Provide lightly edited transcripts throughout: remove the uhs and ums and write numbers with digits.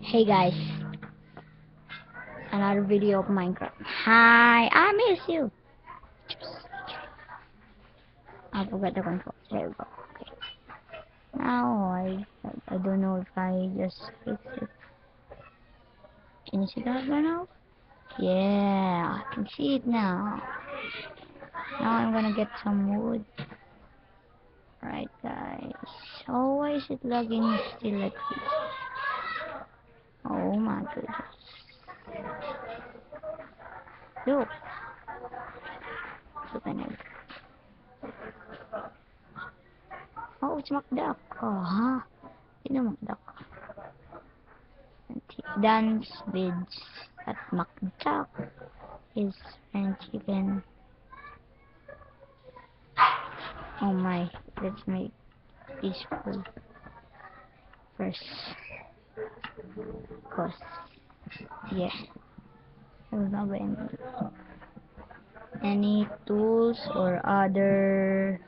Hey guys, another video of Minecraft. Hi, I miss you. I forgot the control. There we go. Okay. Now I don't know if I just fix it. Can you see that by now? Yeah, I can see it now. Now I'm gonna get some wood. Right, guys. Oh, why is it lagging still like this? Oh my goodness. Look. Look at it. Oh, it's MacDuck. Oh, huh? You know MacDuck. Dance bids at MacDuck is fried chicken. Oh my, let's make peaceful first. Cause, yeah. I don't have any tools or other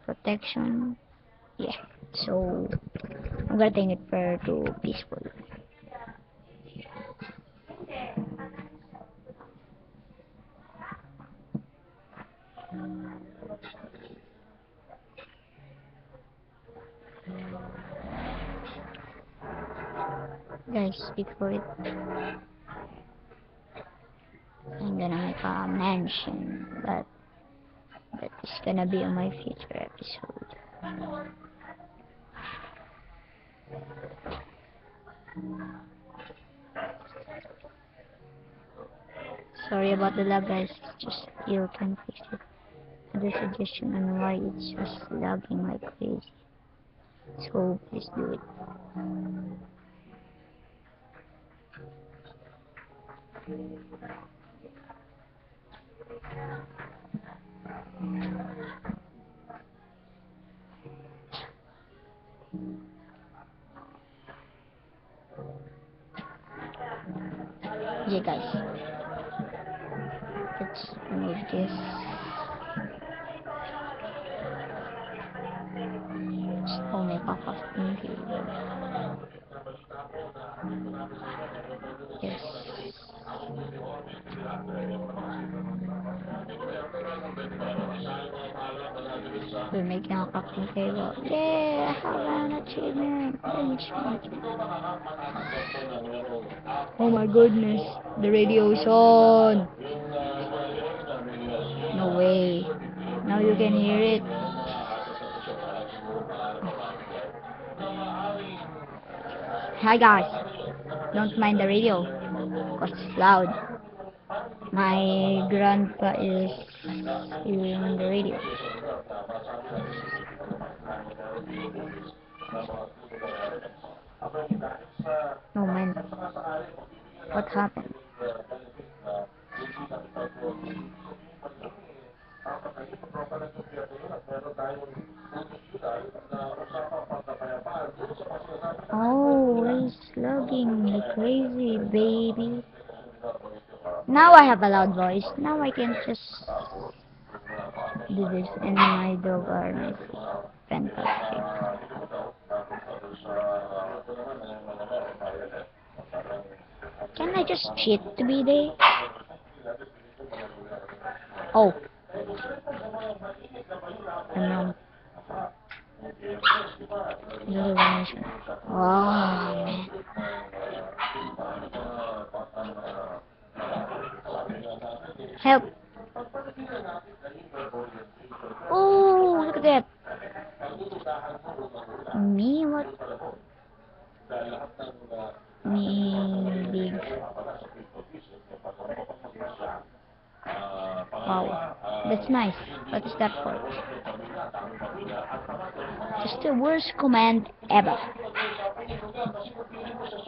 protection. Yeah, so I'm gonna take it for to peaceful. Guys, before it, I'm gonna make a mansion, but that is gonna be on my future episode. Sorry about the lag, guys. Just you can fix it. Other suggestion on why it's just lagging like crazy. So please do it. Yeah, guys. Let's move this. Oh my papa. Yes. We're making a crafting table. Yeah, I have an achievement. Oh my goodness, the radio is on. No way. Now you can hear it. Hi guys, don't mind the radio, cause it's loud. My grandpa is hearing the radio. Oh man, what happened? Oh, it's logging like crazy, baby. Now I have a loud voice. Now I can just do this, and my dog are nice. Fantastic. Can I just cheat to be there? Oh, I'm wrong. Oh man. Help! Oh, look at that. Me? What? Me big. Wow, that's nice. What is that for? Just the worst command ever.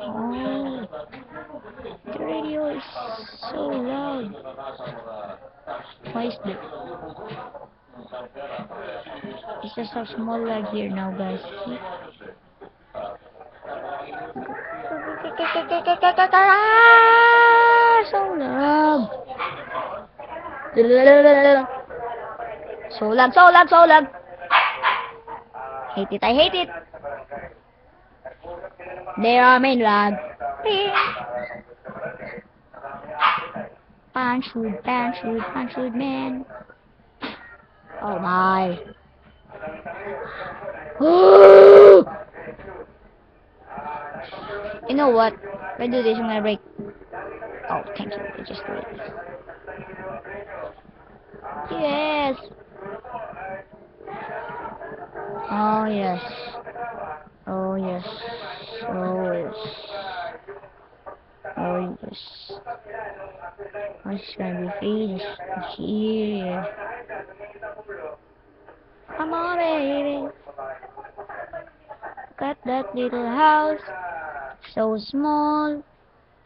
Oh, the radio is so loud. Why is that? It's just a small lag here now, guys. See? So loud. So lag, so lag, so lag. Hate it, I hate it. There are main lag. Punch shoot, punch shoot, punch shoot, man. Oh my. You know what? If I do this, I'm gonna break. Oh, thank you. I just do it. Yes. Oh yes. Oh yes. Oh yes. Oh yes. I'm just gonna be finished here. Come on, baby. Look at that little house. So small.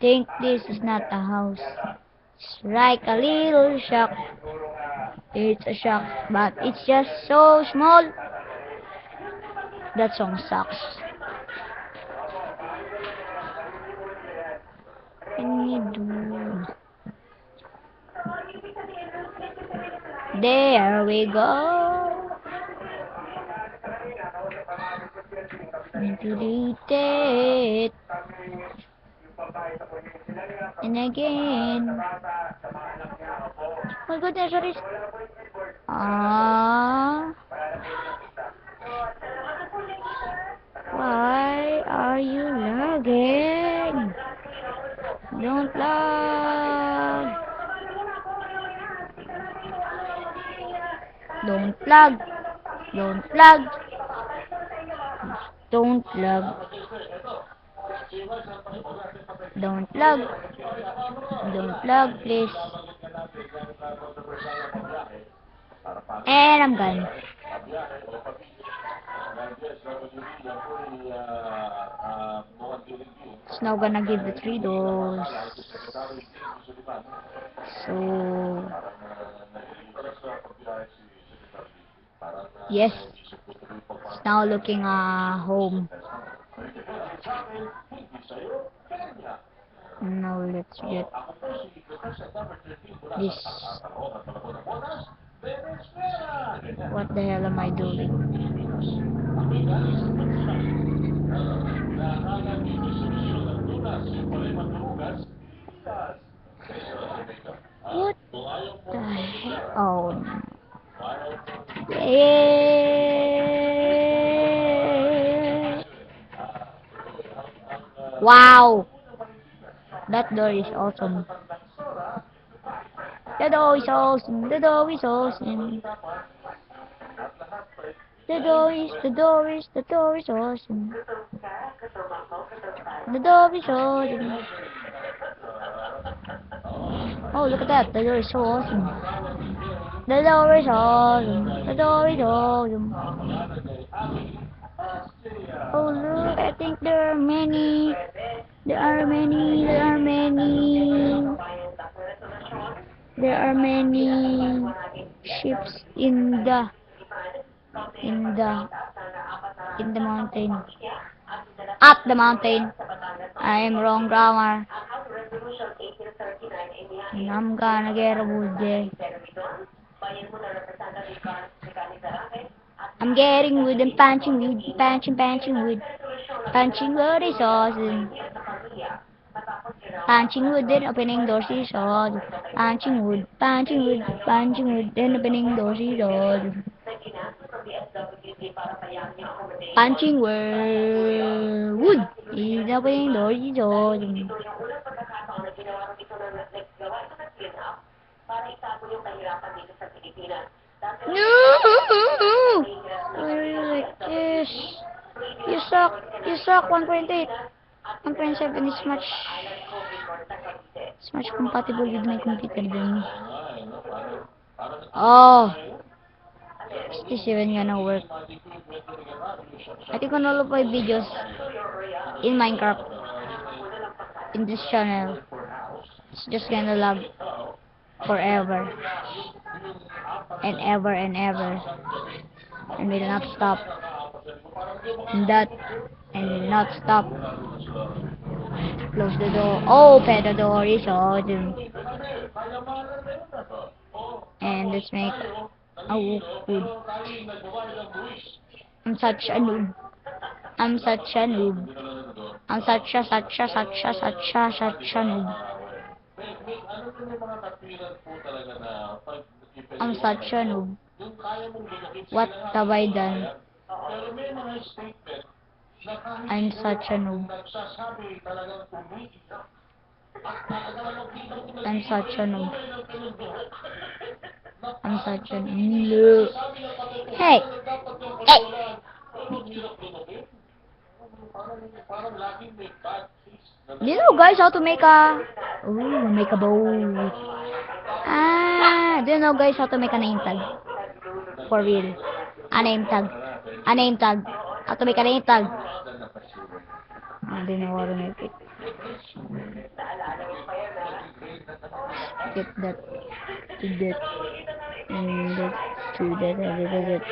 Think this is not a house. It's like a little shack. It's a shack, but it's just so small. That song sucks. Can you do? There we go. Delete it. And again. Oh my goodness, what is... Why are you lagging? Don't lag. Don't lag. Don't lag. Don't lag. Don't lag. Don't lag, please. And I'm done. It's now gonna give the 3 doors. So yes, it's now looking home. Now let's get this. What the hell am I doing? What the heck? Oh no. Yeah. Wow. That door is awesome. The door is awesome. The door is awesome. The door is awesome. The door is awesome. Oh, look at that. The door is so awesome. The door is awesome. The door is awesome. Oh, look. I think there are many. There are many. There are many. There are many ships in the mountain. Up the mountain. I am wrong grammar. And I'm gonna get a wood there. I'm getting wood and punching wood, punching wood. Punching wood is awesome. Punching wood and opening doors is awesome. Punching wood, then opening doors is awesome. Punching wood is opening doors is awesome. No! Why like this? You suck. You suck. 1.8. 1.7 is much compatible with my computer than me. Oh, is this even gonna work? I think on all of my videos in Minecraft in this channel, it's just gonna lag forever and ever and ever, and will not stop. And will not stop. Close the door. Open the door is awesome. And let's make a wood. I'm such a noob. I'm such a noob. I'm such a noob. I'm such a noob. What have I done? I'm such a noob. I'm such a noob. I'm such a noob. Hey! Hey! You know guys how to make a bow. Do you know guys how to make a name tag? For real. A name tag. A name tag. How to make a name tag? I don't know how to make it. Get that. To that. And that. To that.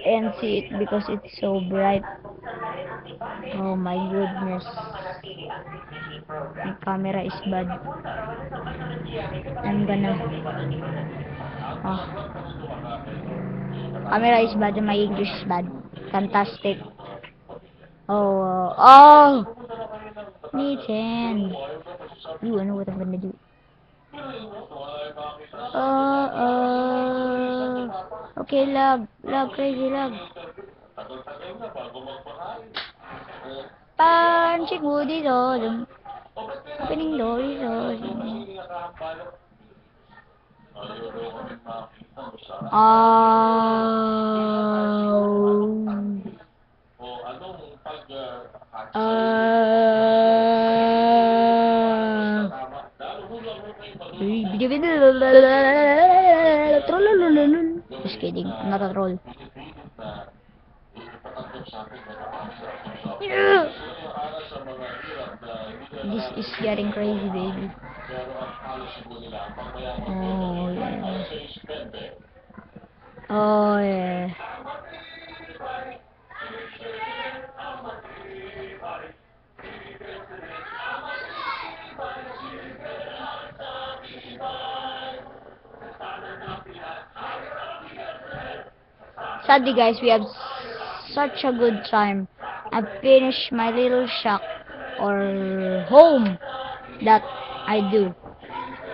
And see it because it's so bright. Oh my goodness. My camera is bad. I'm gonna... Oh. Camera is bad and my English is bad. Fantastic. Oh! Nathan! You know what I'm gonna do. Okay, lag. Lag, crazy lag. Punching wood is awesome. Opening door is awesome. Just kidding, I'm not a troll. This is getting crazy, baby. Oh yeah. Oh yeah. Sadly guys, we have such a good time. I finished my little shack or home that I do.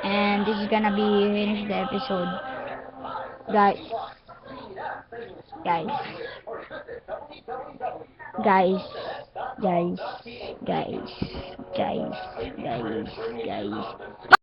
And this is gonna be finish the episode. Guys. Guys. Guys. Guys. Guys. Guys. Guys. Guys.